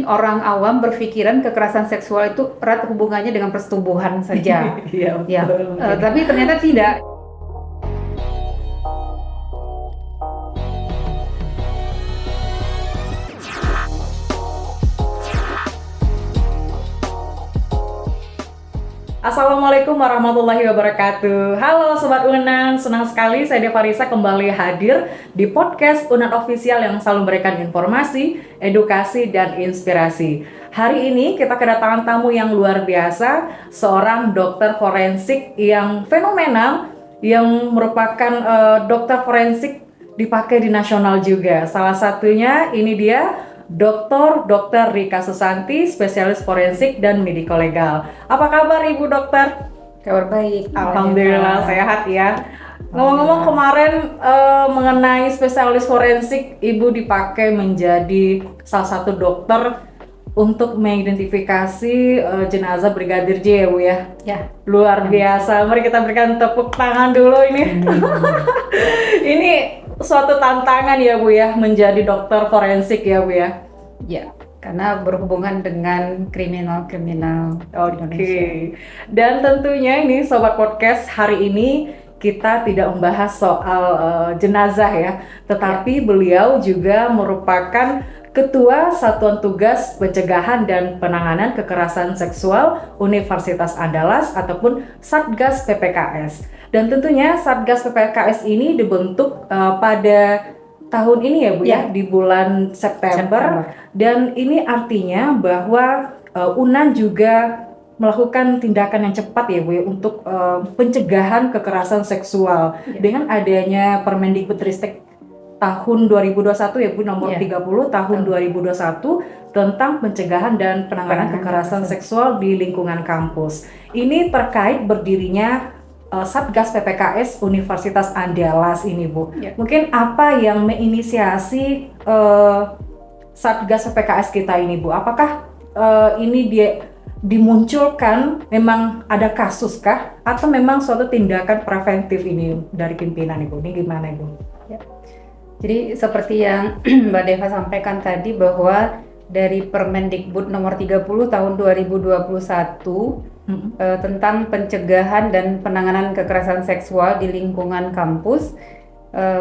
orang awam berpikiran kekerasan seksual itu erat hubungannya dengan persetubuhan saja. Iya, Ya, betul. tapi ternyata tidak. Assalamualaikum warahmatullahi wabarakatuh. Halo Sobat Unan, senang sekali saya Devarisa kembali hadir di podcast Unan Official yang selalu memberikan informasi, edukasi, dan inspirasi. Hari ini kita kedatangan tamu yang luar biasa, seorang dokter forensik yang fenomenal, yang merupakan dokter forensik dipakai di nasional juga. Salah satunya ini dia Dr. Rika Susanti, spesialis forensik dan mediko legal. Apa kabar Ibu Dokter? Kabar baik. Alhamdulillah sehat ya. Ngomong-ngomong kemarin mengenai spesialis forensik, Ibu dipakai menjadi salah satu dokter untuk mengidentifikasi jenazah Brigadir J ya Bu ya. Ya. Luar biasa. Mari kita berikan tepuk tangan dulu ini. Ini suatu tantangan ya Bu ya, menjadi dokter forensik ya Bu ya. Ya, karena berhubungan dengan kriminal-kriminal Indonesia. Oke. Dan tentunya ini Sobat Podcast, hari ini kita tidak membahas soal jenazah ya, tetapi beliau juga merupakan Ketua Satuan Tugas Pencegahan dan Penanganan Kekerasan Seksual Universitas Andalas ataupun Satgas PPKS. Dan tentunya Satgas PPKS ini dibentuk pada tahun ini ya Bu ya, di bulan September. Dan ini artinya bahwa UNAN juga melakukan tindakan yang cepat ya Bu ya, untuk pencegahan kekerasan seksual dengan adanya Permendikbudristek tahun 2021 ya Bu, nomor 30 tahun 2021 tentang pencegahan dan penanganan kekerasan seksual di lingkungan kampus. Ini terkait berdirinya Satgas PPKS Universitas Andalas ini Bu. Mungkin apa yang menginisiasi Satgas PPKS kita ini Bu? Apakah ini dia dimunculkan memang ada kasus kah? Atau memang suatu tindakan preventif ini dari pimpinan Ibu? Ini gimana Ibu? Ya. Jadi seperti yang Mbak Deva sampaikan tadi bahwa dari Permendikbud nomor 30 tahun 2021 tentang pencegahan dan penanganan kekerasan seksual di lingkungan kampus,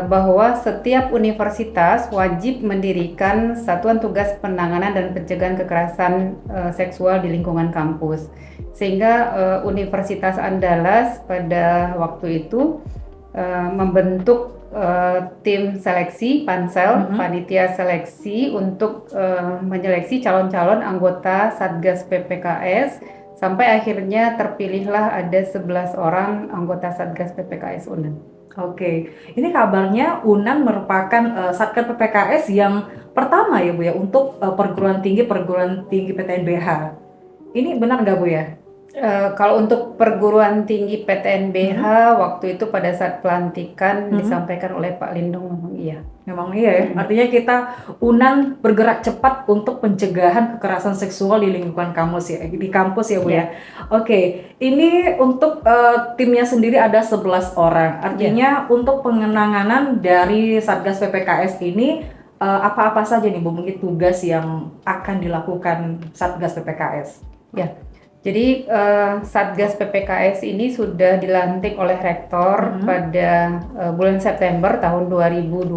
bahwa setiap universitas wajib mendirikan Satuan Tugas Penanganan dan Pencegahan Kekerasan Seksual di lingkungan kampus. Sehingga Universitas Andalas pada waktu itu membentuk tim seleksi pansel, panitia seleksi untuk menyeleksi calon-calon anggota Satgas PPKS sampai akhirnya terpilihlah ada 11 orang anggota Satgas PPKS UNAN. Oke, ini kabarnya UNAN merupakan Satgas PPKS yang pertama ya Bu ya untuk perguruan tinggi PTNBH. Ini benar nggak Bu ya? Kalau untuk perguruan tinggi PTNBH waktu itu pada saat pelantikan disampaikan oleh Pak Lindung memang iya. Memang iya ya. Artinya kita UNAN bergerak cepat untuk pencegahan kekerasan seksual di lingkungan kampus ya, di kampus ya Bu ya. Oke, ini untuk timnya sendiri ada 11 orang. Artinya untuk penanganan dari Satgas PPKS ini apa-apa saja nih Bu, mungkin tugas yang akan dilakukan Satgas PPKS? Ya. Jadi Satgas PPKS ini sudah dilantik oleh Rektor pada bulan September tahun 2022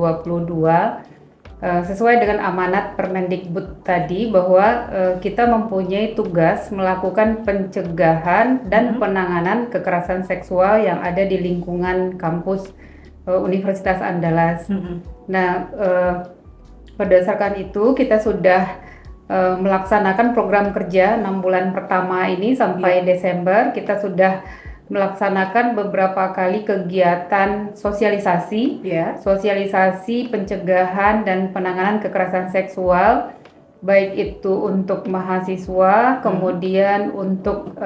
sesuai dengan amanat Permendikbud tadi bahwa kita mempunyai tugas melakukan pencegahan dan penanganan kekerasan seksual yang ada di lingkungan kampus Universitas Andalas. Nah, berdasarkan itu kita sudah melaksanakan program kerja 6 bulan pertama ini sampai Desember. Kita sudah melaksanakan beberapa kali kegiatan sosialisasi, sosialisasi pencegahan dan penanganan kekerasan seksual, baik itu untuk mahasiswa, kemudian untuk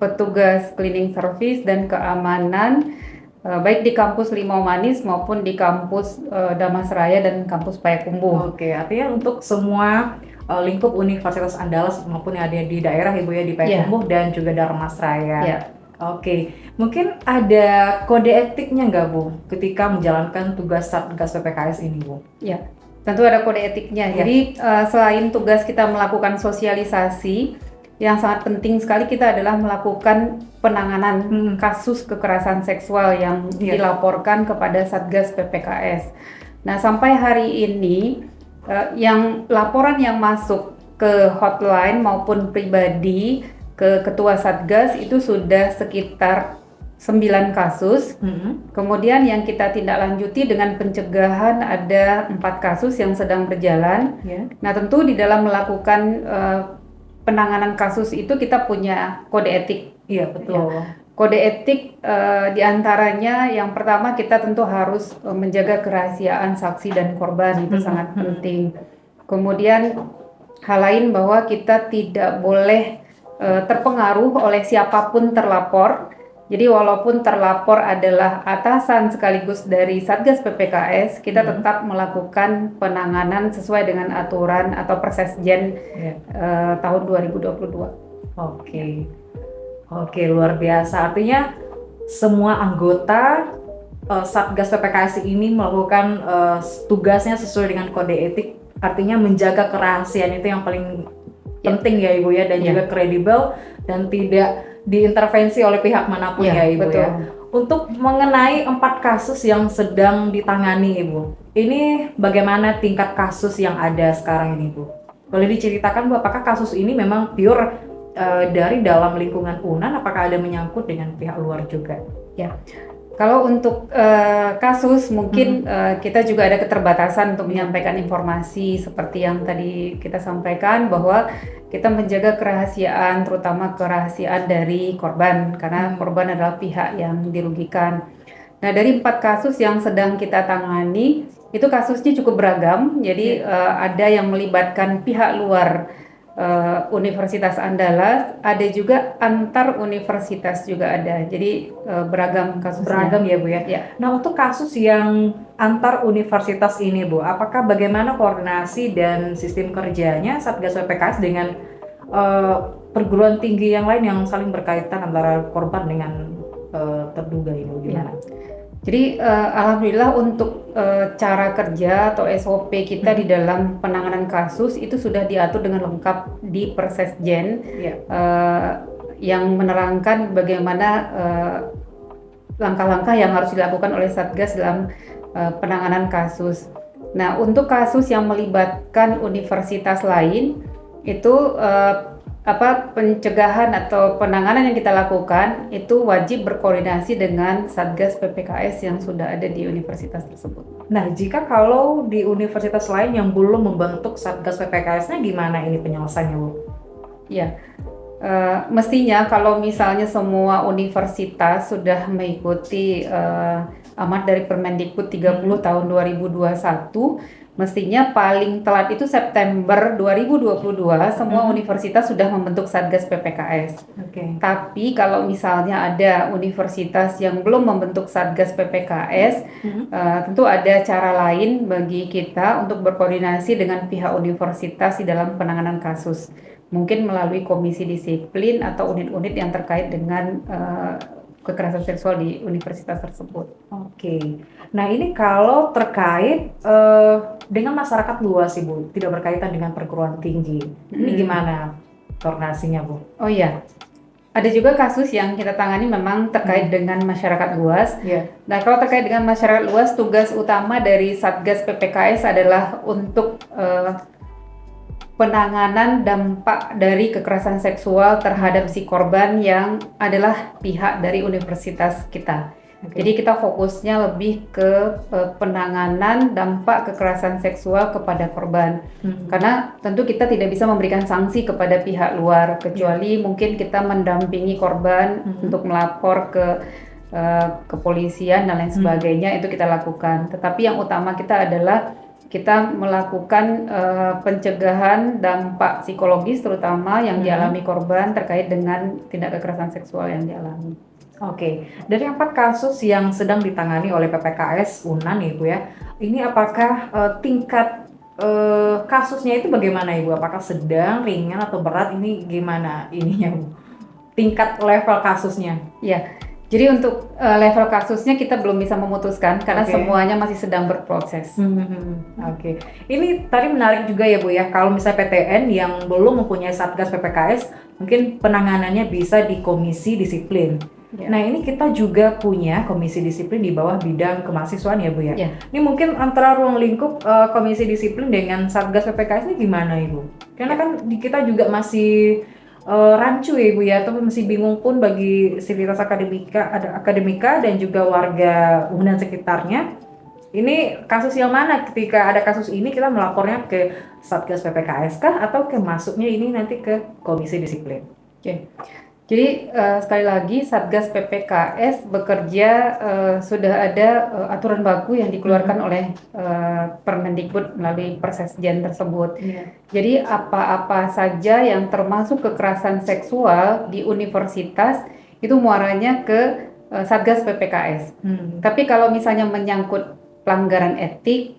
petugas cleaning service dan keamanan, baik di kampus Limau Manis maupun di kampus Damasraya dan kampus Payakumbuh. Oke, artinya untuk semua lingkup Universitas Andalas maupun yang ada di daerah Ibu ya, di Payakumbuh dan juga Dharmasraya. Oke, mungkin ada kode etiknya nggak Bu ketika menjalankan tugas Satgas PPKS ini Bu? Ya, Tentu ada kode etiknya. Ya. Jadi selain tugas kita melakukan sosialisasi, yang sangat penting sekali kita adalah melakukan penanganan kasus kekerasan seksual yang dilaporkan kepada Satgas PPKS. Nah, sampai hari ini yang laporan yang masuk ke hotline maupun pribadi ke Ketua Satgas itu sudah sekitar 9 kasus. Kemudian yang kita tindak lanjuti dengan pencegahan ada 4 kasus yang sedang berjalan. Nah, tentu di dalam melakukan penanganan kasus itu kita punya kode etik. Iya, betul. Kode etik diantaranya yang pertama kita tentu harus menjaga kerahasiaan saksi dan korban, itu sangat penting. Kemudian hal lain bahwa kita tidak boleh terpengaruh oleh siapapun terlapor. Jadi walaupun terlapor adalah atasan sekaligus dari Satgas PPKS, kita tetap melakukan penanganan sesuai dengan aturan atau Persesjen tahun 2022. Oke, luar biasa. Artinya semua anggota Satgas PPKS ini melakukan tugasnya sesuai dengan kode etik. Artinya menjaga kerahasiaan itu yang paling penting ya Ibu ya, dan juga kredibel dan tidak diintervensi oleh pihak manapun ya Ibu. Betul. Ya. Untuk mengenai 4 kasus yang sedang ditangani Ibu, ini bagaimana tingkat kasus yang ada sekarang ini Ibu? Boleh diceritakan Bu, apakah kasus ini memang pure dari dalam lingkungan UNAN, apakah ada menyangkut dengan pihak luar juga? Ya. Kalau untuk kasus mungkin kita juga ada keterbatasan untuk menyampaikan informasi seperti yang tadi kita sampaikan, bahwa kita menjaga kerahasiaan, terutama kerahasiaan dari korban, karena korban adalah pihak yang dirugikan. Nah, dari 4 kasus yang sedang kita tangani itu kasusnya cukup beragam. Jadi ada yang melibatkan pihak luar Universitas Andalas, ada juga antar universitas juga ada. Jadi beragam kasusnya. Beragam ya Bu ya. Nah, untuk kasus yang antar universitas ini Bu, apakah bagaimana koordinasi dan sistem kerjanya Satgas PPKS dengan perguruan tinggi yang lain yang saling berkaitan antara korban dengan terduga ini gimana? Jadi alhamdulillah untuk cara kerja atau SOP kita di dalam penanganan kasus itu sudah diatur dengan lengkap di Persesjen yang menerangkan bagaimana langkah-langkah yang harus dilakukan oleh Satgas dalam penanganan kasus. Nah, untuk kasus yang melibatkan universitas lain itu pencegahan atau penanganan yang kita lakukan itu wajib berkoordinasi dengan Satgas PPKS yang sudah ada di universitas tersebut. Nah, jika kalau di universitas lain yang belum membentuk Satgas PPKS-nya, gimana ini penyelesaiannya Bu? Ya, mestinya kalau misalnya semua universitas sudah mengikuti amat dari Permendikbud 30 tahun 2021, mestinya paling telat itu September 2022 semua universitas sudah membentuk Satgas PPKS. Tapi kalau misalnya ada universitas yang belum membentuk Satgas PPKS, tentu ada cara lain bagi kita untuk berkoordinasi dengan pihak universitas di dalam penanganan kasus. Mungkin melalui komisi disiplin atau unit-unit yang terkait dengan kekerasan seksual di universitas tersebut. Nah ini kalau terkait dengan masyarakat luas Ibu, tidak berkaitan dengan perguruan tinggi, ini gimana koordinasinya Bu? Oh iya, ada juga kasus yang kita tangani memang terkait dengan masyarakat luas. Nah, kalau terkait dengan masyarakat luas, tugas utama dari Satgas PPKS adalah untuk penanganan dampak dari kekerasan seksual terhadap si korban yang adalah pihak dari universitas kita. Jadi kita fokusnya lebih ke penanganan dampak kekerasan seksual kepada korban. Karena tentu kita tidak bisa memberikan sanksi kepada pihak luar, kecuali mungkin kita mendampingi korban untuk melapor ke kepolisian dan lain sebagainya, itu kita lakukan. Tetapi yang utama kita adalah kita melakukan pencegahan dampak psikologis terutama yang dialami korban terkait dengan tindak kekerasan seksual yang dialami. Dari 4 kasus yang sedang ditangani oleh PPKS UNAN Ibu ya, ini apakah tingkat kasusnya itu bagaimana Ibu? Apakah sedang, ringan atau berat? Ini gimana ininya Bu? Tingkat level kasusnya? Ya, Jadi untuk level kasusnya kita belum bisa memutuskan karena Oke. semuanya masih sedang berproses. Oke. Ini tadi menarik juga ya Bu ya, kalau misalnya PTN yang belum mempunyai Satgas PPKS, mungkin penanganannya bisa di komisi disiplin. Ya. Nah ini kita juga punya komisi disiplin di bawah bidang kemahasiswaan ya Bu ya. Ya. Ini mungkin antara ruang lingkup komisi disiplin dengan Satgas PPKS ini gimana Ibu? Karena kan kita juga masih rancu ya Ibu ya, atau masih bingung pun bagi sivitas akademika dan juga warga dan sekitarnya. Ini kasus yang mana? Ketika ada kasus ini kita melapornya ke Satgas PPKS kah atau ke masuknya ini nanti ke komisi disiplin? Oke. Jadi sekali lagi Satgas PPKS bekerja sudah ada aturan baku yang dikeluarkan oleh Permendikbud melalui Persesjen tersebut. Jadi apa-apa saja yang termasuk kekerasan seksual di universitas itu muaranya ke Satgas PPKS. Tapi kalau misalnya menyangkut pelanggaran etik,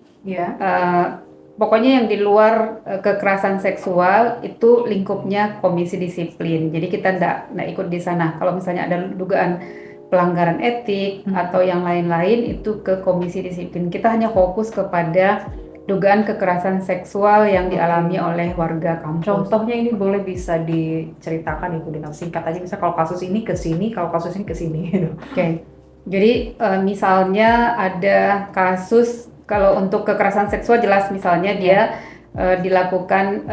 pokoknya yang di luar kekerasan seksual itu lingkupnya komisi disiplin. Jadi kita enggak ikut di sana. Kalau misalnya ada dugaan pelanggaran etik atau yang lain-lain itu ke komisi disiplin. Kita hanya fokus kepada dugaan kekerasan seksual yang dialami oleh warga kampus. Contohnya ini boleh bisa diceritakan Ibu dengan singkat aja. Misalnya kalau kasus ini ke sini, kalau kasus ini ke sini. Oke. Jadi misalnya ada kasus kalau untuk kekerasan seksual jelas misalnya dia dilakukan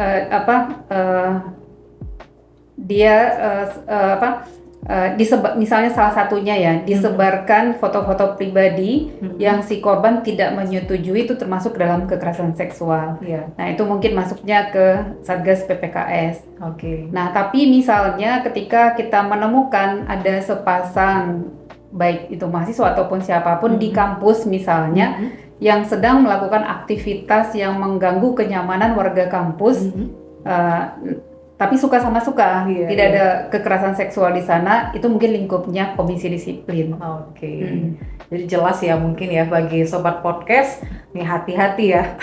misalnya salah satunya ya disebarkan foto-foto pribadi yang si korban tidak menyetujui, itu termasuk dalam kekerasan seksual. Nah itu mungkin masuknya ke Satgas PPKS. Nah tapi misalnya ketika kita menemukan ada sepasang baik itu mahasiswa ataupun siapapun di kampus misalnya yang sedang melakukan aktivitas yang mengganggu kenyamanan warga kampus, tapi suka sama suka, tidak ada kekerasan seksual di sana, itu mungkin lingkupnya komisi disiplin. Jadi jelas ya mungkin ya bagi sobat podcast, nih hati-hati ya,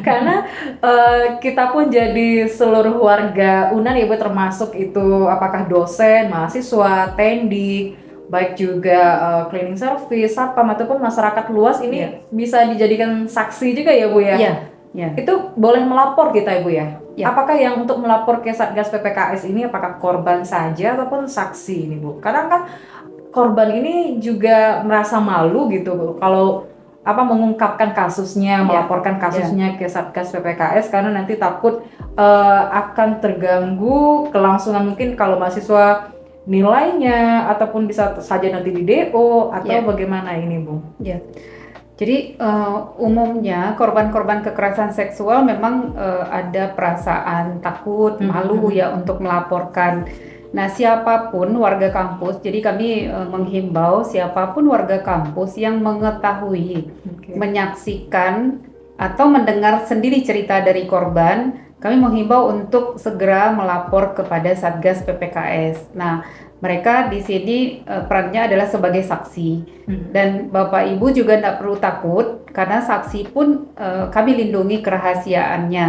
karena kita pun jadi seluruh warga UNAN ya Bu, termasuk itu apakah dosen, mahasiswa, tendik, baik juga cleaning service, satpam ataupun masyarakat luas ini bisa dijadikan saksi juga ya Bu ya. Itu boleh melapor kita ya Bu ya. Apakah yang untuk melapor ke Satgas PPKS ini apakah korban saja ataupun saksi ini Bu? Kadang kan korban ini juga merasa malu gitu Bu kalau mengungkapkan kasusnya, melaporkan kasusnya ke Satgas PPKS karena nanti takut akan terganggu kelangsungan, mungkin kalau mahasiswa nilainya ataupun bisa saja nanti di DO atau bagaimana ini Bu? Jadi umumnya korban-korban kekerasan seksual memang ada perasaan takut, malu ya untuk melaporkan. Nah siapapun warga kampus, jadi kami menghimbau siapapun warga kampus yang mengetahui, menyaksikan atau mendengar sendiri cerita dari korban, kami menghimbau untuk segera melapor kepada Satgas PPKS. Nah, mereka di sini perannya adalah sebagai saksi. Dan Bapak Ibu juga tidak perlu takut karena saksi pun kami lindungi kerahasiaannya.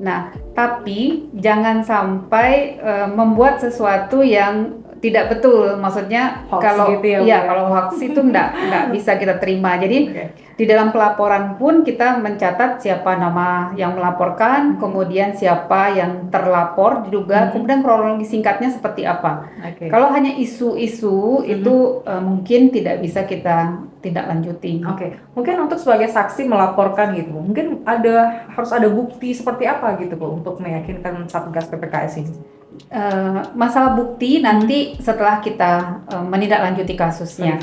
Nah, tapi jangan sampai membuat sesuatu yang tidak betul. Maksudnya hoax kalau gitu ya, kalau hoax itu enggak bisa kita terima. Jadi di dalam pelaporan pun kita mencatat siapa nama yang melaporkan, kemudian siapa yang terlapor diduga, kemudian kronologi singkatnya seperti apa. Kalau hanya isu-isu itu mungkin tidak bisa kita tindak lanjuti. Mungkin untuk sebagai saksi melaporkan gitu, mungkin harus ada bukti seperti apa gitu Bu untuk meyakinkan Satgas PPKS ini? Masalah bukti nanti setelah kita menindaklanjuti kasusnya.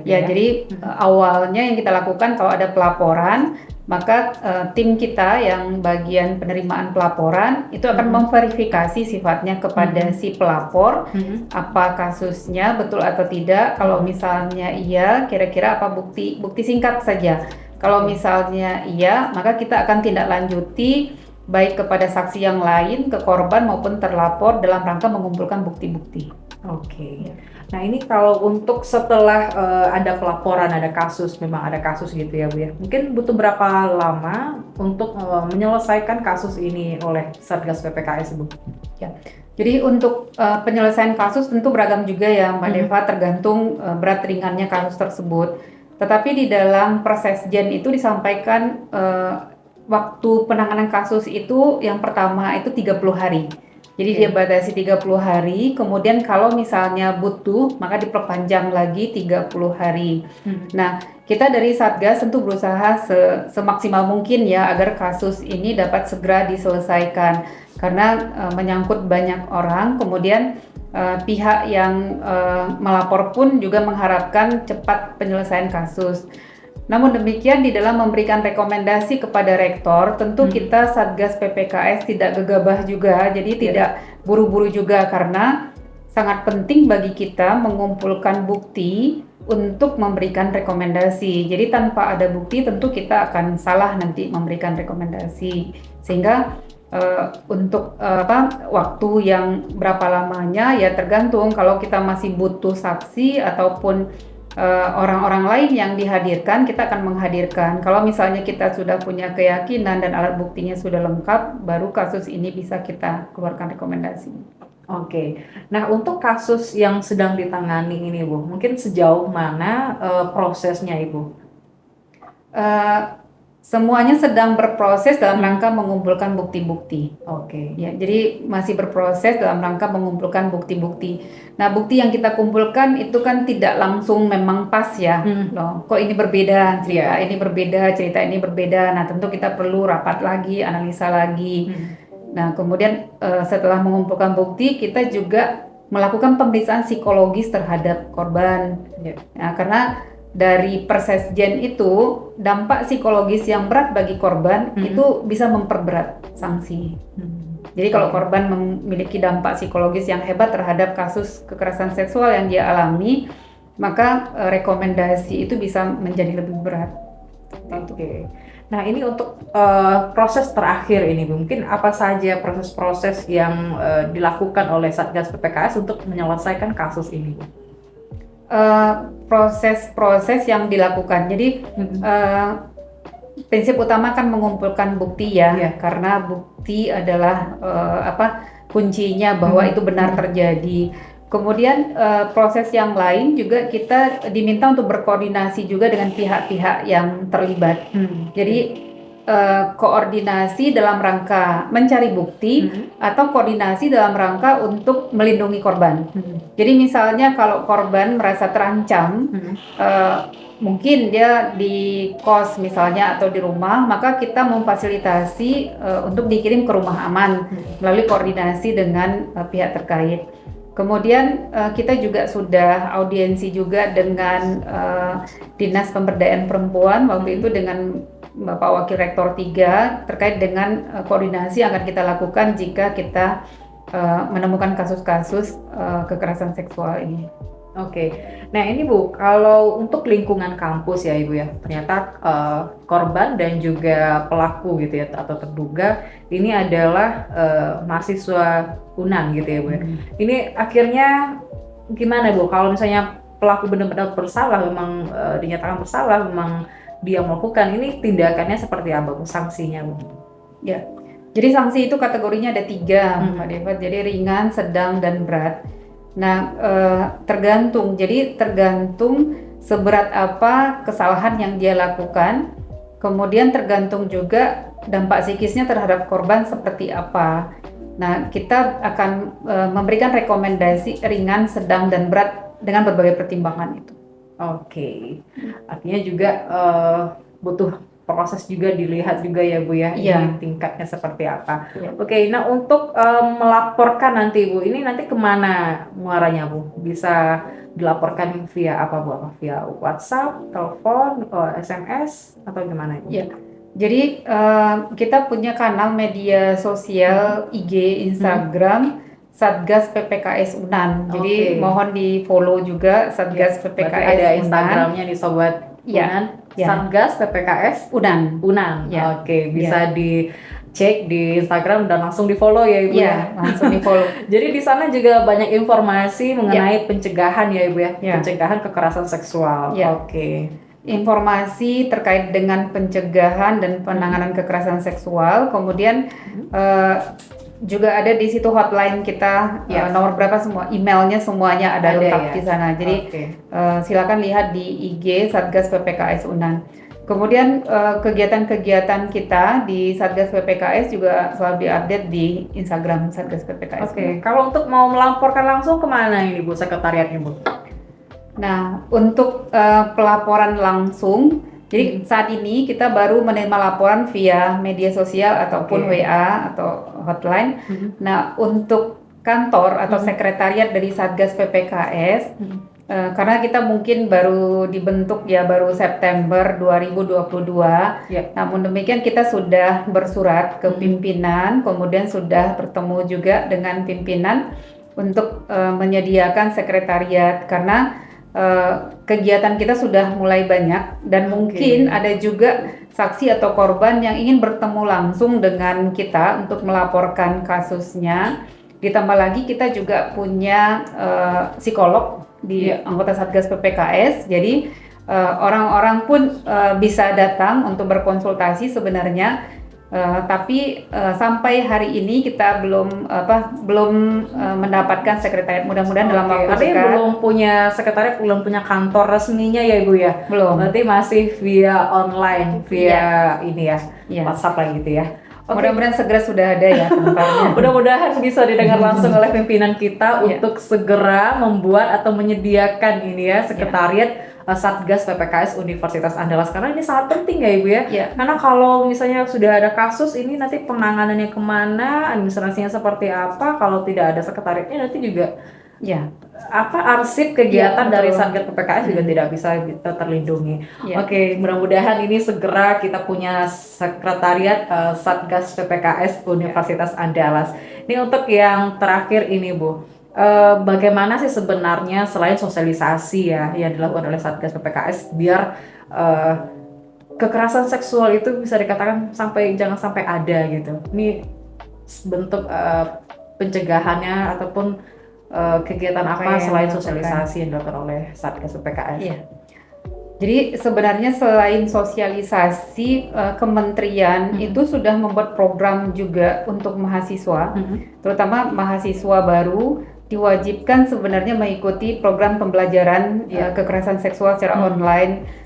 Jadi awalnya yang kita lakukan kalau ada pelaporan, maka tim kita yang bagian penerimaan pelaporan itu akan memverifikasi sifatnya kepada si pelapor, apa kasusnya betul atau tidak. Kalau misalnya iya, kira-kira apa bukti singkat saja. Kalau misalnya iya, maka kita akan tindak lanjuti baik kepada saksi yang lain, ke korban maupun terlapor dalam rangka mengumpulkan bukti-bukti. Nah ini kalau untuk setelah ada pelaporan, ada kasus, memang ada kasus gitu ya Bu ya, mungkin butuh berapa lama untuk menyelesaikan kasus ini oleh Satgas PPKS Bu? Jadi untuk penyelesaian kasus tentu beragam juga ya Mbak Deva, tergantung berat ringannya kasus tersebut. Tetapi di dalam Persesjen itu disampaikan waktu penanganan kasus itu yang pertama itu 30 hari. Jadi dia batasi 30 hari, kemudian kalau misalnya butuh maka diperpanjang lagi 30 hari. Nah, kita dari Satgas tentu berusaha semaksimal mungkin ya agar kasus ini dapat segera diselesaikan karena menyangkut banyak orang, kemudian pihak yang melapor pun juga mengharapkan cepat penyelesaian kasus. Namun demikian di dalam memberikan rekomendasi kepada rektor, tentu kita Satgas PPKS tidak gegabah juga, jadi tidak buru-buru juga karena sangat penting bagi kita mengumpulkan bukti untuk memberikan rekomendasi. Jadi tanpa ada bukti tentu kita akan salah nanti memberikan rekomendasi. Sehingga untuk waktu yang berapa lamanya ya tergantung kalau kita masih butuh saksi ataupun orang-orang lain yang dihadirkan, kita akan menghadirkan. Kalau misalnya kita sudah punya keyakinan dan alat buktinya sudah lengkap, baru kasus ini bisa kita keluarkan rekomendasi. Oke. Nah, untuk kasus yang sedang ditangani ini, Bu, mungkin sejauh mana prosesnya, Ibu? Semuanya sedang berproses dalam rangka mengumpulkan bukti-bukti. Oke. Ya, jadi masih berproses dalam rangka mengumpulkan bukti-bukti. Nah, bukti yang kita kumpulkan itu kan tidak langsung memang pas ya. Loh, kok ini berbeda cerita, ini berbeda cerita, ini berbeda. Nah, tentu kita perlu rapat lagi, analisa lagi. Nah, kemudian setelah mengumpulkan bukti, kita juga melakukan pemeriksaan psikologis terhadap korban. Nah, karena dari Persesjen itu dampak psikologis yang berat bagi korban itu bisa memperberat sanksi. Jadi kalau korban memiliki dampak psikologis yang hebat terhadap kasus kekerasan seksual yang dia alami, maka rekomendasi itu bisa menjadi lebih berat. Oke. Nah, ini untuk proses terakhir ini, mungkin apa saja proses-proses yang dilakukan oleh Satgas PPKS untuk menyelesaikan kasus ini? Proses-proses yang dilakukan. Jadi prinsip utama kan mengumpulkan bukti ya, karena bukti adalah kuncinya bahwa itu benar terjadi. Kemudian proses yang lain juga kita diminta untuk berkoordinasi juga dengan pihak-pihak yang terlibat. Jadi koordinasi dalam rangka mencari bukti atau koordinasi dalam rangka untuk melindungi korban. Jadi misalnya kalau korban merasa terancam, mungkin dia di kos misalnya atau di rumah, maka kita memfasilitasi untuk dikirim ke rumah aman melalui koordinasi dengan pihak terkait. Kemudian kita juga sudah audiensi juga dengan Dinas Pemberdayaan Perempuan waktu itu dengan Bapak Wakil Rektor 3 terkait dengan koordinasi yang akan kita lakukan jika kita menemukan kasus-kasus kekerasan seksual ini. Oke. Nah ini Bu, kalau untuk lingkungan kampus ya Ibu ya, ternyata korban dan juga pelaku gitu ya atau terduga ini adalah mahasiswa UNAN gitu ya Bu ya. Ini akhirnya gimana Bu kalau misalnya pelaku benar-benar bersalah, memang dinyatakan bersalah, memang dia melakukan, ini tindakannya seperti apa Bu, sanksinya Bu? Ya, jadi sanksi itu kategorinya ada 3 Mbak Deva, jadi ringan, sedang, dan berat. Nah, tergantung seberat apa kesalahan yang dia lakukan, kemudian tergantung juga dampak psikisnya terhadap korban seperti apa. Nah, kita akan memberikan rekomendasi ringan, sedang, dan berat dengan berbagai pertimbangan itu. Oke, artinya juga butuh proses juga dilihat juga ya Bu ya, ini tingkatnya seperti apa. Oke, nah untuk melaporkan nanti Bu, ini nanti kemana muaranya Bu? Bisa dilaporkan via apa Bu? Apa via WhatsApp, telepon, SMS atau gimana Bu? Ya, jadi kita punya kanal media sosial IG, Instagram. Satgas PPKS UNAN. Jadi mohon di follow juga Satgas PPKS ada UNAN. Instagramnya nih Sobat UNAN. Satgas PPKS UNAN. Oke, bisa dicek di Instagram dan langsung di follow ya Ibu ya. Langsung di follow. Jadi di sana juga banyak informasi mengenai pencegahan ya Ibu ya, pencegahan kekerasan seksual. Oke. Informasi terkait dengan pencegahan dan penanganan kekerasan seksual, kemudian juga ada di situ hotline kita, Ya. nomor berapa semua, emailnya semuanya ada lengkap ya. di sana. Jadi Oke. silakan lihat di IG Satgas PPKS Unan. Kemudian kegiatan-kegiatan kita di Satgas PPKS juga selalu diupdate di Instagram Satgas PPKS. Oke, kalau untuk mau melaporkan langsung kemana ini Bu, sekretariatnya Bu? Nah, untuk pelaporan langsung, jadi saat ini kita baru menerima laporan via media sosial ataupun Oke. WA atau hotline. Nah, untuk kantor atau sekretariat dari Satgas PPKS, karena kita mungkin baru dibentuk ya baru September 2022. Ya. Namun demikian kita sudah bersurat ke pimpinan, kemudian sudah bertemu juga dengan pimpinan untuk menyediakan sekretariat karena kegiatan kita sudah mulai banyak dan mungkin ada juga saksi atau korban yang ingin bertemu langsung dengan kita untuk melaporkan kasusnya. Ditambah lagi kita juga punya psikolog di anggota Satgas PPKS, jadi orang-orang pun bisa datang untuk berkonsultasi sebenarnya, tapi sampai hari ini kita belum mendapatkan sekretariat. Mudah-mudahan dalam waktu Tapi dekat. belum punya sekretariat, belum punya kantor resminya ya Ibu ya? Belum. Berarti masih via online, via ini ya, WhatsApp lah gitu ya. Mudah-mudahan segera sudah ada ya kantornya. Mudah-mudahan bisa didengar langsung oleh pimpinan kita untuk segera membuat atau menyediakan ini ya sekretariat Satgas PPKS Universitas Andalas, karena ini sangat penting ya Ibu ya. Karena kalau misalnya sudah ada kasus ini nanti penanganannya kemana, administrasinya seperti apa, kalau tidak ada sekretariatnya nanti juga arsip kegiatan dari Satgas PPKS juga tidak bisa terlindungi. Oke, mudah-mudahan ini segera kita punya sekretariat Satgas PPKS Universitas Andalas. Ini untuk yang terakhir ini Bu, bagaimana sih sebenarnya selain sosialisasi ya yang dilakukan oleh Satgas PPKS biar kekerasan seksual itu bisa dikatakan jangan sampai ada gitu. Ini bentuk pencegahannya ataupun kegiatan apa selain sosialisasi yang dilakukan oleh Satgas PPKS? Jadi sebenarnya selain sosialisasi, kementerian itu sudah membuat program juga untuk mahasiswa, terutama mahasiswa baru diwajibkan sebenarnya mengikuti program pembelajaran kekerasan seksual secara online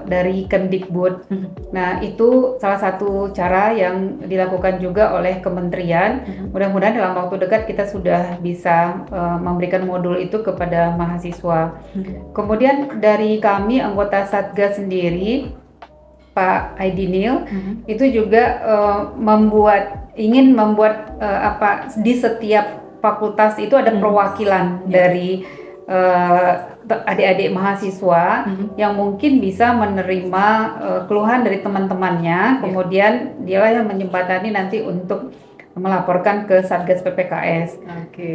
dari Kemdikbud. Nah, itu salah satu cara yang dilakukan juga oleh kementerian. Mudah-mudahan dalam waktu dekat kita sudah bisa memberikan modul itu kepada mahasiswa. Kemudian dari kami anggota Satgas sendiri, Pak Aidinil, itu juga ingin membuat di setiap fakultas itu ada perwakilan dari adik-adik mahasiswa yang mungkin bisa menerima keluhan dari teman-temannya, kemudian dialah yang menjembatani nanti untuk melaporkan ke Satgas PPKS.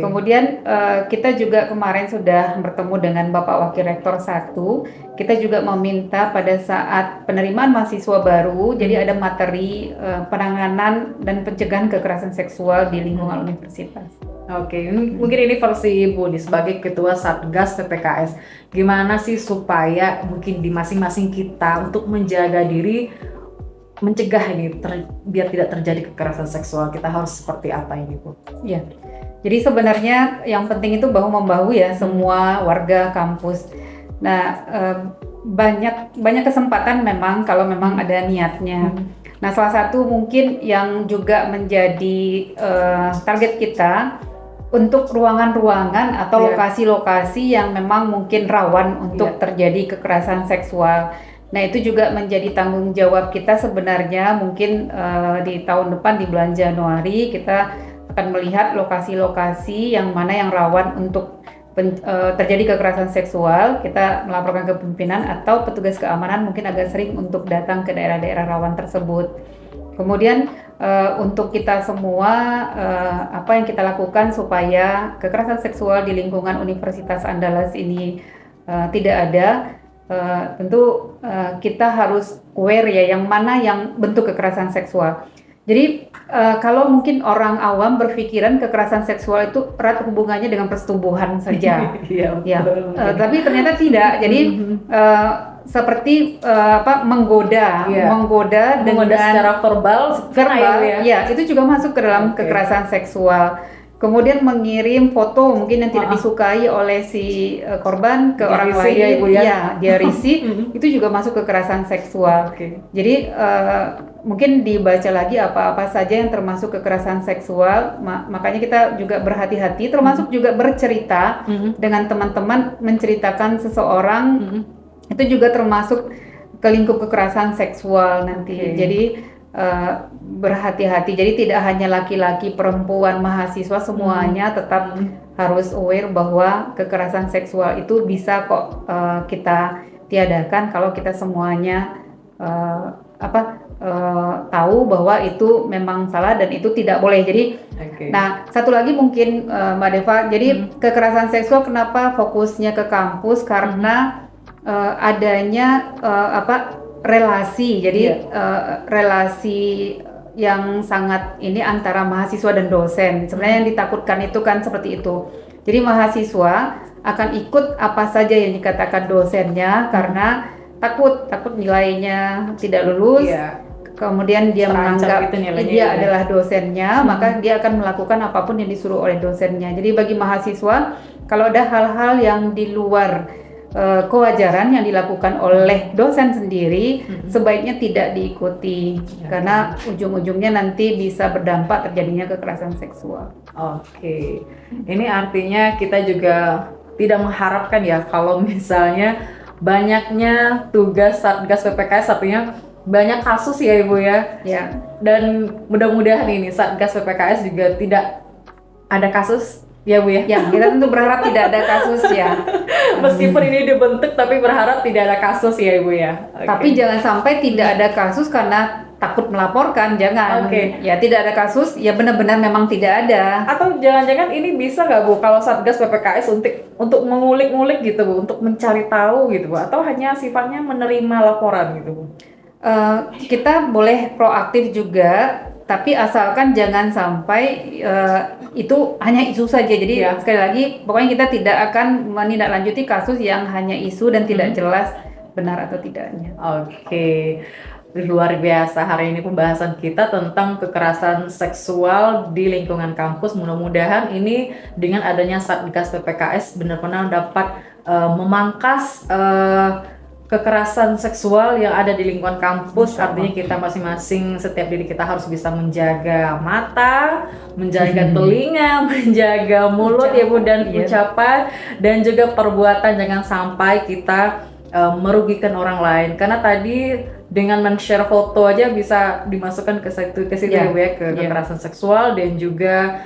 Kemudian kita juga kemarin sudah bertemu dengan Bapak Wakil Rektor 1. Kita juga meminta pada saat penerimaan mahasiswa baru, jadi ada materi penanganan dan pencegahan kekerasan seksual di lingkungan universitas. Mungkin ini versi Ibu nih sebagai Ketua Satgas PPKS. Gimana sih supaya mungkin di masing-masing kita untuk menjaga diri, mencegah ini biar tidak terjadi kekerasan seksual, kita harus seperti apa ini Bu? Ya, jadi sebenarnya yang penting itu bahu-membahu ya semua warga kampus. Nah, banyak kesempatan memang kalau memang ada niatnya. Nah, salah satu mungkin yang juga menjadi target kita untuk ruangan-ruangan atau lokasi-lokasi yang memang mungkin rawan untuk terjadi kekerasan seksual. Nah, itu juga menjadi tanggung jawab kita sebenarnya. Mungkin di tahun depan di bulan Januari kita akan melihat lokasi-lokasi yang mana yang rawan untuk terjadi kekerasan seksual. Kita melaporkan ke pimpinan atau petugas keamanan mungkin agak sering untuk datang ke daerah-daerah rawan tersebut. Kemudian untuk kita semua apa yang kita lakukan supaya kekerasan seksual di lingkungan Universitas Andalas ini tidak ada. Tentu kita harus aware ya yang mana yang bentuk kekerasan seksual. Jadi kalau mungkin orang awam berpikiran kekerasan seksual itu erat hubungannya dengan persetubuhan saja, Iya ya. betul. Tapi ternyata tidak. Jadi seperti menggoda, Iya. menggoda Menggoda dengan secara verbal, verbal, ya. ya itu juga masuk ke dalam Oke. kekerasan seksual. Kemudian mengirim foto mungkin yang tidak Ah. disukai oleh si korban ke Dia orang risih lain, ya, Ibu, ya? dia risih, itu juga masuk kekerasan seksual. Oke. Jadi mungkin dibaca lagi apa-apa saja yang termasuk kekerasan seksual, makanya kita juga berhati-hati, termasuk juga bercerita dengan teman-teman, menceritakan seseorang, itu juga termasuk ke lingkup kekerasan seksual nanti. Oke. Jadi berhati-hati. Jadi tidak hanya laki-laki, perempuan, mahasiswa semuanya tetap harus aware bahwa kekerasan seksual itu bisa kok kita tiadakan kalau kita semuanya tahu bahwa itu memang salah dan itu tidak boleh. Jadi, nah satu lagi mungkin Mbak Deva. Jadi kekerasan seksual kenapa fokusnya ke kampus karena adanya relasi. Jadi relasi yang sangat ini antara mahasiswa dan dosen. Sebenarnya yang ditakutkan itu kan seperti itu. Jadi mahasiswa akan ikut apa saja yang dikatakan dosennya karena takut nilainya tidak lulus. Kemudian dia menganggap dia adalah dosennya, maka dia akan melakukan apapun yang disuruh oleh dosennya. Jadi bagi mahasiswa, kalau ada hal-hal yang di luar kewajaran yang dilakukan oleh dosen sendiri, sebaiknya tidak diikuti karena ujung-ujungnya nanti bisa berdampak terjadinya kekerasan seksual. Oke, ini artinya kita juga tidak mengharapkan ya kalau misalnya banyaknya tugas Satgas PPKS, artinya banyak kasus ya Ibu ya. Dan mudah-mudahan ini Satgas PPKS juga tidak ada kasus ya Bu ya. Ya, kita tentu berharap tidak ada kasus ya. Meskipun ini dibentuk tapi berharap tidak ada kasus ya Ibu ya. Tapi jangan sampai tidak ada kasus karena takut melaporkan, jangan. Ya tidak ada kasus, ya benar-benar memang tidak ada. Atau jangan-jangan ini bisa nggak Bu kalau Satgas PPKS untuk mengulik-ngulik gitu Bu, untuk mencari tahu gitu Bu, atau hanya sifatnya menerima laporan gitu Bu? Kita boleh proaktif juga, tapi asalkan jangan sampai itu hanya isu saja. Jadi sekali lagi, pokoknya kita tidak akan menindaklanjuti kasus yang hanya isu dan tidak jelas benar atau tidaknya. Oke, luar biasa hari ini pembahasan kita tentang kekerasan seksual di lingkungan kampus. Mudah-mudahan ini dengan adanya Satgas PPKS benar-benar dapat memangkas kekerasan seksual yang ada di lingkungan kampus. Artinya kita masing-masing, setiap diri kita harus bisa menjaga mata, menjaga telinga, menjaga mulut ya Bu, dan ucapan dan juga perbuatan, jangan sampai kita merugikan orang lain. Karena tadi dengan men-share foto aja bisa dimasukkan ke situ ya Bu ya, ke kekerasan seksual dan juga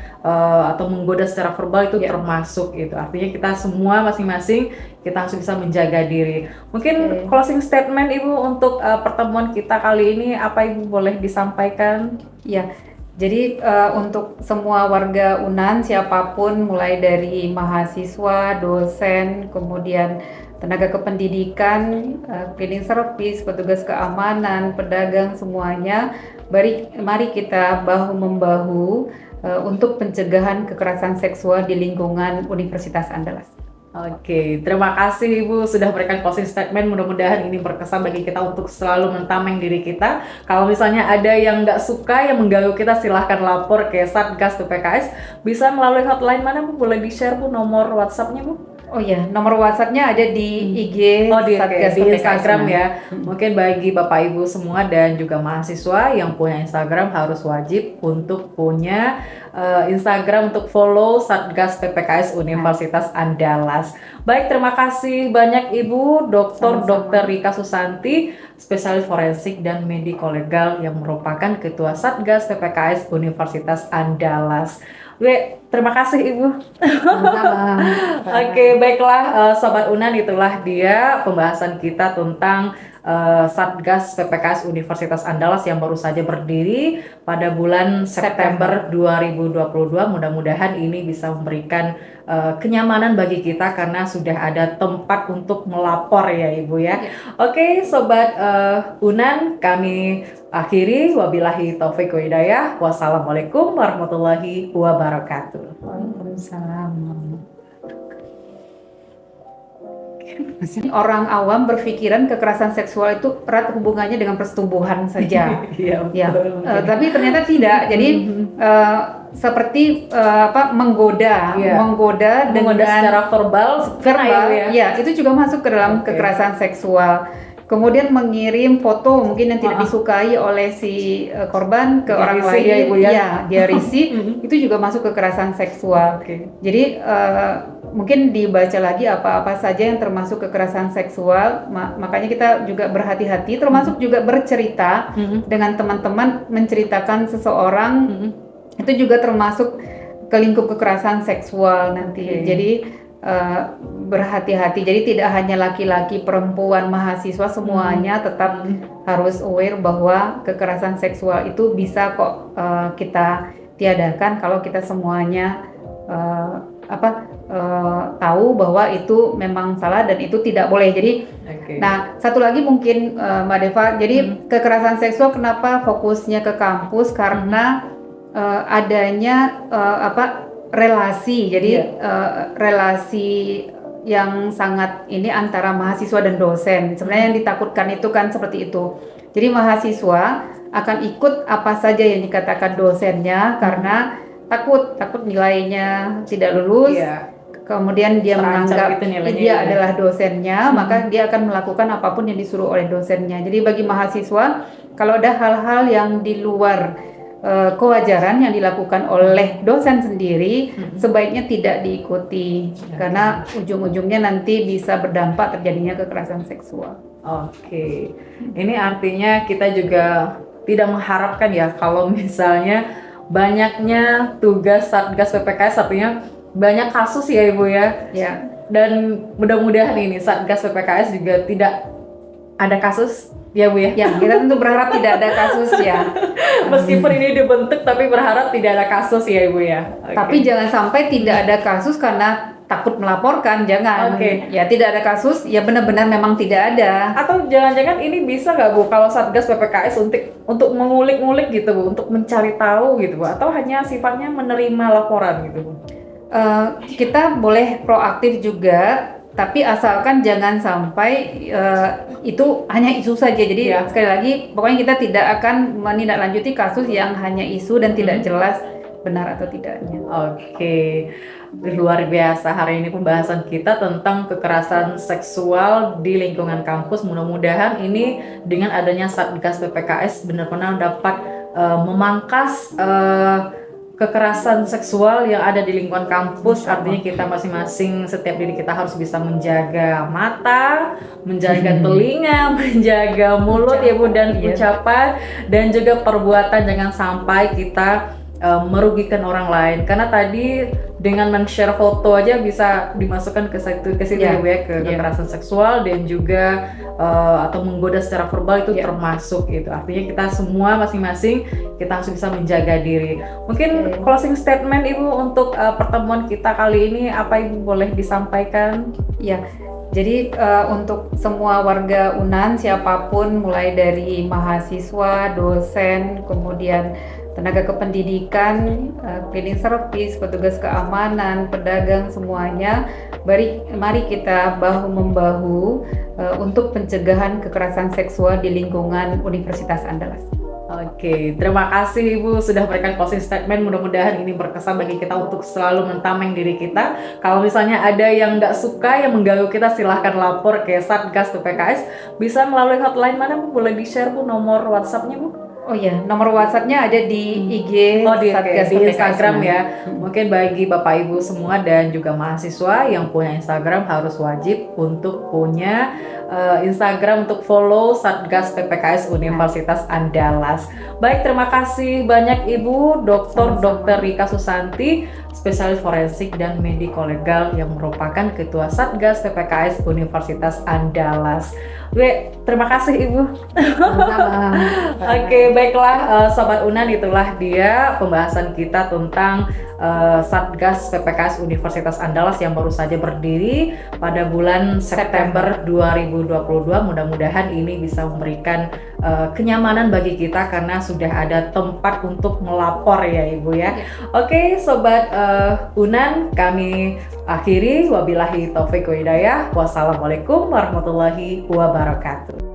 atau menggoda secara verbal itu termasuk itu. Artinya kita semua masing-masing kita harus bisa menjaga diri. Mungkin closing statement Ibu untuk pertemuan kita kali ini, apa Ibu boleh disampaikan? Ya, jadi untuk semua warga UNAN siapapun, mulai dari mahasiswa, dosen, kemudian tenaga kependidikan, cleaning service, petugas keamanan, pedagang, semuanya, mari kita bahu-membahu untuk pencegahan kekerasan seksual di lingkungan Universitas Andalas. Oke, terima kasih Ibu sudah berikan closing statement. Mudah-mudahan ini berkesan bagi kita untuk selalu mentameng diri kita. Kalau misalnya ada yang nggak suka, yang mengganggu kita, silahkan lapor ke Satgas PPKS. Bisa melalui hotline mana Bu? Boleh di-share Bu nomor WhatsApp-nya Bu? Oh ya, nomor WhatsApp-nya ada di IG Satgas di PPKS Instagram ya. Mungkin bagi Bapak Ibu semua dan juga mahasiswa yang punya Instagram harus wajib untuk punya Instagram untuk follow Satgas PPKS Universitas Andalas. Baik, terima kasih banyak Ibu Dr. Rika Susanti, spesialis forensik dan mediko-legal yang merupakan Ketua Satgas PPKS Universitas Andalas. Terima kasih Ibu. Sama-sama. Oke, baiklah Sobat Unan, itulah dia pembahasan kita tentang Satgas PPKS Universitas Andalas yang baru saja berdiri pada bulan September 2022. Mudah-mudahan ini bisa memberikan kenyamanan bagi kita karena sudah ada tempat untuk melapor ya Ibu ya. Oke, Sobat Unan, kami akhiri. Wabillahi taufiq wa hidayah. Wassalamualaikum warahmatullahi wabarakatuh. Waalaikumsalam. Orang awam berpikiran kekerasan seksual itu erat hubungannya dengan persetubuhan saja. Iya, Ya, betul. tapi ternyata tidak. Jadi seperti menggoda, Iya. menggoda Menggoda dengan secara verbal, verbal, ya. ya itu juga masuk ke dalam Oke. kekerasan seksual. Kemudian mengirim foto mungkin yang tidak disukai oleh si korban ke Dia orang risih lain, ya, Ibu, ya? dia risih, itu juga masuk kekerasan seksual. Oke. Jadi mungkin dibaca lagi apa-apa saja yang termasuk kekerasan seksual, makanya kita juga berhati-hati, termasuk juga bercerita dengan teman-teman, menceritakan seseorang, itu juga termasuk ke lingkup kekerasan seksual nanti. Oke. Jadi berhati-hati. Jadi tidak hanya laki-laki, perempuan, mahasiswa semuanya tetap harus aware bahwa kekerasan seksual itu bisa kok kita tiadakan kalau kita semuanya tahu bahwa itu memang salah dan itu tidak boleh. Jadi Oke. nah, satu lagi mungkin Mbak Deva, jadi kekerasan seksual kenapa fokusnya ke kampus karena adanya relasi. Jadi relasi yang sangat ini antara mahasiswa dan dosen. Sebenarnya yang ditakutkan itu kan seperti itu. Jadi mahasiswa akan ikut apa saja yang dikatakan dosennya karena takut nilainya tidak lulus. Iya. Kemudian dia Terancam menganggap gitu nilainya dia ya. adalah dosennya, maka dia akan melakukan apapun yang disuruh oleh dosennya. Jadi bagi mahasiswa, kalau ada hal-hal yang di luar kewajaran yang dilakukan oleh dosen sendiri, sebaiknya tidak diikuti karena ujung-ujungnya nanti bisa berdampak terjadinya kekerasan seksual. Oke. Ini artinya kita juga tidak mengharapkan ya kalau misalnya banyaknya tugas Satgas PPKS, artinya banyak kasus ya Ibu ya. Ya. Dan mudah-mudahan ini Satgas PPKS juga tidak ada kasus ya Bu ya. Ya, kita tentu berharap tidak ada kasus ya. Meskipun ini dibentuk tapi berharap tidak ada kasus ya Ibu ya. Oke. Tapi jangan sampai tidak ada kasus karena takut melaporkan, jangan. Oke. Ya tidak ada kasus, ya benar-benar memang tidak ada. Atau jangan-jangan ini bisa nggak Bu kalau Satgas PPKS untuk mengulik-ngulik gitu Bu, untuk mencari tahu gitu Bu, atau hanya sifatnya menerima laporan gitu Bu? Kita boleh proaktif juga, tapi asalkan jangan sampai itu hanya isu saja. Jadi sekali lagi, pokoknya kita tidak akan menindaklanjuti kasus yang hanya isu dan tidak jelas benar atau tidaknya. Oke, luar biasa hari ini pembahasan kita tentang kekerasan seksual di lingkungan kampus. Mudah-mudahan ini dengan adanya Satgas PPKS benar-benar dapat memangkas kekerasan seksual yang ada di lingkungan kampus. Artinya kita masing-masing, setiap diri kita harus bisa menjaga mata, menjaga telinga, menjaga mulut ya Bu, dan ucapan dan juga perbuatan. Jangan sampai kita merugikan orang lain, karena tadi dengan men-share foto aja bisa dimasukkan ke situ ya Bu ya, ke kekerasan seksual dan juga atau menggoda secara verbal itu termasuk itu. Artinya kita semua masing-masing kita harus bisa menjaga diri. Mungkin closing statement Ibu untuk pertemuan kita kali ini, apa Ibu boleh disampaikan? Ya. Jadi untuk semua warga UNAN siapapun, mulai dari mahasiswa, dosen, kemudian tenaga kependidikan, cleaning service, petugas keamanan, pedagang, semuanya, mari kita bahu-membahu untuk pencegahan kekerasan seksual di lingkungan Universitas Andalas. Oke, terima kasih Ibu sudah memberikan closing statement. Mudah-mudahan ini berkesan bagi kita untuk selalu mentameng diri kita. Kalau misalnya ada yang nggak suka, yang mengganggu kita, silahkan lapor ke Satgas PPKS. Bisa melalui hotline mana Bu? Boleh di-share Bu nomor WhatsApp-nya Bu? Oh iya, nomor WhatsApp-nya ada di IG Satgas di PPKS Instagram ya. Mungkin bagi Bapak Ibu semua dan juga mahasiswa yang punya Instagram harus wajib untuk punya Instagram untuk follow Satgas PPKS Universitas Andalas. Baik, terima kasih banyak Ibu Dr. Rika Susanti, spesialis forensik dan mediko legal yang merupakan Ketua Satgas PPKS Universitas Andalas. Terima kasih Ibu. Sama-sama. Oke, baiklah Sobat Unan, itulah dia pembahasan kita tentang Satgas PPKS Universitas Andalas yang baru saja berdiri pada bulan September 2022. Mudah-mudahan ini bisa memberikan kenyamanan bagi kita karena sudah ada tempat untuk melapor ya Ibu ya. Oke, Sobat Unan, kami akhiri. Wabillahi taufiq wa hidayah. Wassalamualaikum warahmatullahi wabarakatuh.